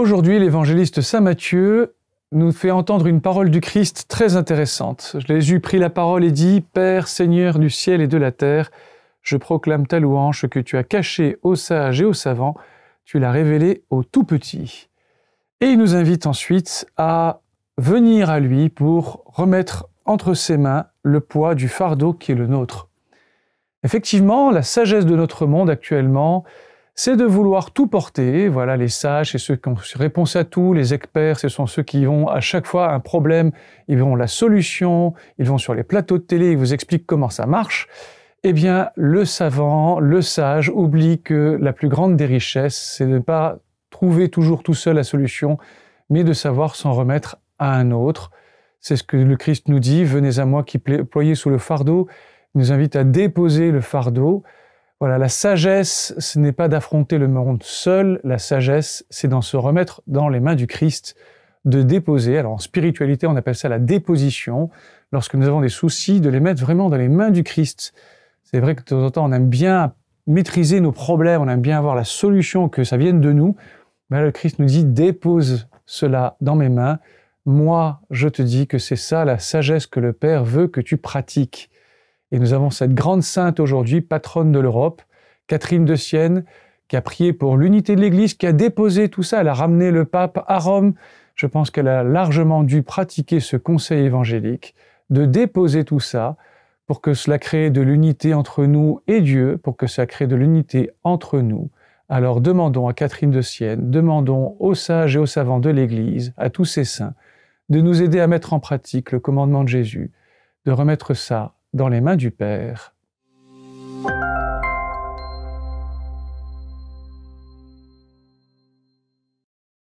Aujourd'hui, l'évangéliste saint Matthieu nous fait entendre une parole du Christ très intéressante. Jésus prit la parole et dit « Père, Seigneur du ciel et de la terre, je proclame ta louange que tu as cachée aux sages et aux savants, tu l'as révélée aux tout-petits. » Et il nous invite ensuite à venir à lui pour remettre entre ses mains le poids du fardeau qui est le nôtre. Effectivement, la sagesse de notre monde actuellement, c'est de vouloir tout porter. Voilà, les sages, c'est ceux qui ont réponse à tout. Les experts, ce sont ceux qui ont à chaque fois un problème, ils ont la solution, ils vont sur les plateaux de télé, ils vous expliquent comment ça marche. Eh bien, le savant, le sage, oublie que la plus grande des richesses, c'est de ne pas trouver toujours tout seul la solution, mais de savoir s'en remettre à un autre. C'est ce que le Christ nous dit, « Venez à moi qui ployez sous le fardeau », il nous invite à déposer le fardeau. Voilà, la sagesse, ce n'est pas d'affronter le monde seul, la sagesse, c'est d'en se remettre dans les mains du Christ, de déposer. Alors en spiritualité, on appelle ça la déposition. Lorsque nous avons des soucis, de les mettre vraiment dans les mains du Christ. C'est vrai que de temps en temps, on aime bien maîtriser nos problèmes, on aime bien avoir la solution, que ça vienne de nous. Mais là, le Christ nous dit, dépose cela dans mes mains. Moi, je te dis que c'est ça la sagesse que le Père veut que tu pratiques. Et nous avons cette grande sainte aujourd'hui, patronne de l'Europe, Catherine de Sienne, qui a prié pour l'unité de l'Église, qui a déposé tout ça. Elle a ramené le pape à Rome. Je pense qu'elle a largement dû pratiquer ce conseil évangélique, de déposer tout ça pour que cela crée de l'unité entre nous et Dieu, pour que ça crée de l'unité entre nous. Alors demandons à Catherine de Sienne, demandons aux sages et aux savants de l'Église, à tous ces saints, de nous aider à mettre en pratique le commandement de Jésus, de remettre ça dans les mains du Père.